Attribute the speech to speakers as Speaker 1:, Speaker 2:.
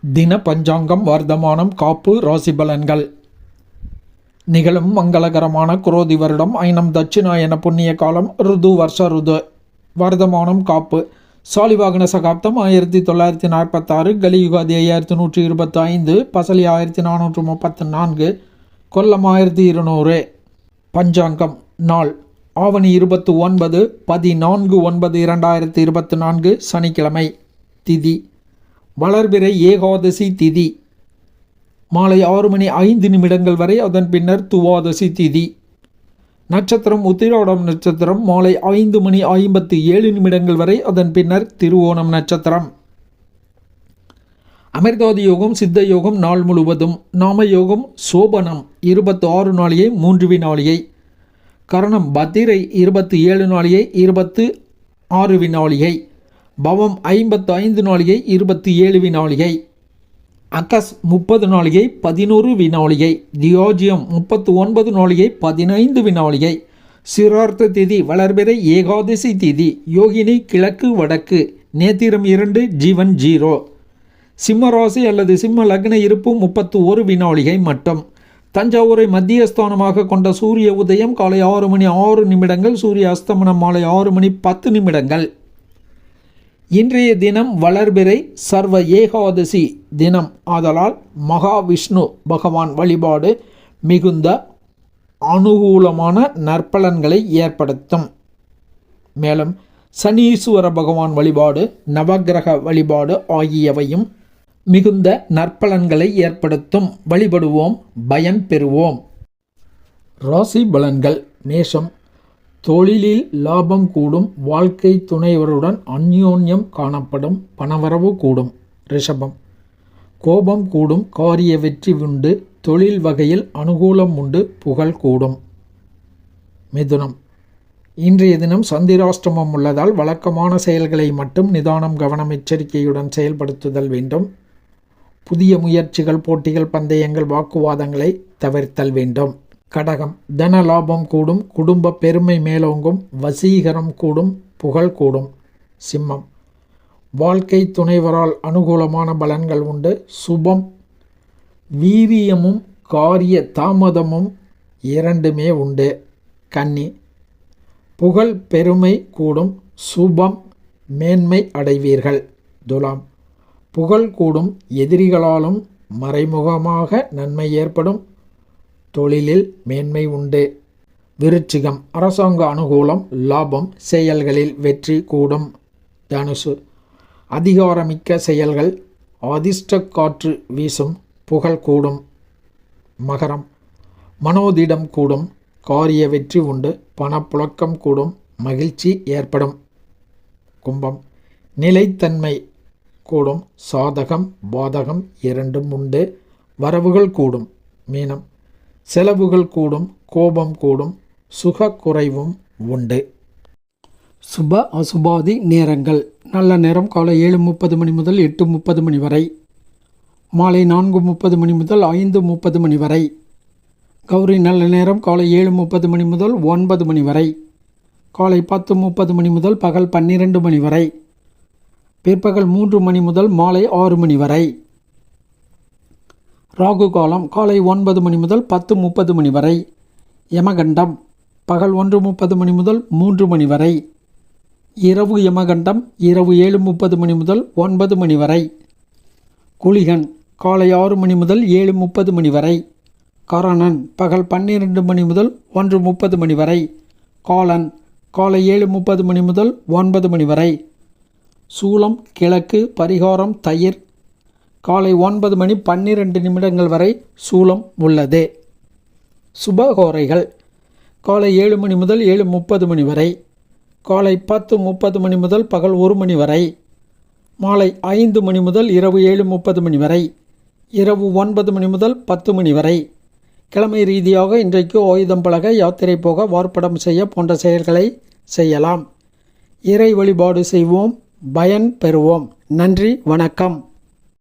Speaker 1: தின பஞ்சாங்கம் வர்த்தமானம் காப்பு ராசி பலன்கள். நிகழும் மங்களகரமான குரோதி வருடம் ஐனம் தட்சிணாயன புண்ணிய காலம் ருது வருஷ ருது. வர்த்தமானம் காப்பு சாலிவாகன சகாப்தம் 1946, கலியுகாதி 5125, பசலி 1434, கொல்லம் 1200. பஞ்சாங்கம் நாள் ஆவணி 29 14/9/2024 சனிக்கிழமை. திதி வளர்பிறை ஏகாதசி திதி மாலை 6:05 வரை, அதன் பின்னர் துவாதசி திதி. நட்சத்திரம் உத்திராடம் நட்சத்திரம் மாலை 5:57 வரை, அதன் பின்னர் திருவோணம் நட்சத்திரம். அமிர்தாதி யோகம் சித்த யோகம் நாள் முழுவதும். நாம யோகம் சோபனம் 26 நாளிகை 3 வினாளிகை. கரணம் பத்திரை 27 நாளிகை 26 வினாளிகை. பவம் 55 நாளிகை 27 வினாளிகை. அகஸ் 30 நாளிகை 11 வினாளிகை. தியோஜியம் 39 நாளிகை 15 வினாளிகை. சிரார்த்த திதி வளர்பிறை ஏகாதசி திதி. யோகினி கிழக்கு வடக்கு. நேத்திரம் 2, ஜீவன் 0. சிம்ம ராசி அல்லது சிம்ம லக்ன இருப்பு 31 வினாளிகை மட்டும். தஞ்சாவூரை மத்தியஸ்தானமாக கொண்ட சூரிய உதயம் காலை 6:06, சூரிய அஸ்தமனம் மாலை 6:10. இன்றைய தினம் வளர்பிறை சர்வ ஏகாதசி தினம் ஆதலால் மகாவிஷ்ணு பகவான் வழிபாடு மிகுந்த அனுகூலமான நற்பலன்களை ஏற்படுத்தும். மேலும் சனீஸ்வர பகவான் வழிபாடு, நவக்கிரக வழிபாடு ஆகியவையும் மிகுந்த நற்பலன்களை ஏற்படுத்தும். வழிபடுவோம், பயன் பெறுவோம். ராசி பலன்கள். மேஷம் தொழிலில் லாபம் கூடும், வாழ்க்கை துணைவருடன் அந்யோன்யம் காணப்படும், பணவரவு கூடும். ரிஷபம் கோபம் கூடும், காரிய வெற்றி உண்டு, தொழில் வகையில் அனுகூலம் உண்டு, புகழ் கூடும். மிதுனம் இன்றைய தினம் சந்திராஷ்டமம் உள்ளதால் வழக்கமான செயல்களை மட்டும் நிதானம் கவனம் எச்சரிக்கையுடன் செயல்படுத்துதல் வேண்டும். புதிய முயற்சிகள், போட்டிகள், பந்தயங்கள், வாக்குவாதங்களை தவிர்த்தல் வேண்டும். கடகம் தன லாபம் கூடும், குடும்ப பெருமை மேலோங்கும், வசீகரம் கூடும், புகழ் கூடும். சிம்மம் வாழ்க்கை துணைவரால் அனுகூலமான பலன்கள் உண்டு, சுபம். வீரியமும் காரிய தாமதமும் இரண்டுமே உண்டு. கன்னி புகழ் பெருமை கூடும், சுபம், மேன்மை அடைவீர்கள். துலாம் புகழ் கூடும், எதிரிகளாலும் மறைமுகமாக நன்மை ஏற்படும், தொழிலில் மேன்மை உண்டு. விருச்சிகம் அரசாங்க அனுகூலம், லாபம், செயல்களில் வெற்றி கூடும். தனுசு அதிகாரமிக்க செயல்கள், அதிர்ஷ்ட காற்று வீசும், புகழ் கூடும். மகரம் மனோதிடம் கூடும், காரிய வெற்றி உண்டு, பணப்புழக்கம் கூடும், மகிழ்ச்சி ஏற்படும். கும்பம் நிலைத்தன்மை கூடும், சாதகம் பாதகம் இரண்டும் உண்டு, வரவுகள் கூடும். மீனம் செலவுகள் கூடும், கோபம் கூடும், சுக குறைவும் உண்டு. சுப அசுபாதி நேரங்கள். நல்ல நேரம் காலை 7:30 முதல் 8:30 வரை, மாலை 4:30 முதல் 5:30 வரை. கௌரி நல்ல நேரம் காலை 7:30 முதல் 9 வரை, காலை 10:30 முதல் பகல் 12 வரை, பிற்பகல் 3 முதல் மாலை 6 வரை. ராகு காலம் காலை 9 முதல் 10:30 வரை. யமகண்டம் பகல் 1:30 முதல் 3 வரை. இரவு யமகண்டம் இரவு 7:30 முதல் 9 வரை. குளிகன் காலை 6 முதல் 7:30 வரை. கரணன் பகல் 12 முதல் 1:30 வரை. காலன் காலை 7:30 முதல் 9 வரை. சூலம் கிழக்கு, பரிகாரம் தயிர். காலை 9:12 வரை சூலம் உள்ளது. சுபகோரைகள் காலை 7 முதல் 7:30 வரை, காலை 10:30 முதல் பகல் 1 வரை, மாலை 5 முதல் இரவு 7:30 வரை, இரவு 9 முதல் 10 வரை. கிழமை ரீதியாக இன்றைக்கு ஆயுதம் பழக, யாத்திரை போக, வார்ப்படம் செய்ய போன்ற செயல்களை செய்யலாம். இறை வழிபாடு செய்வோம், பயன் பெறுவோம். நன்றி, வணக்கம்.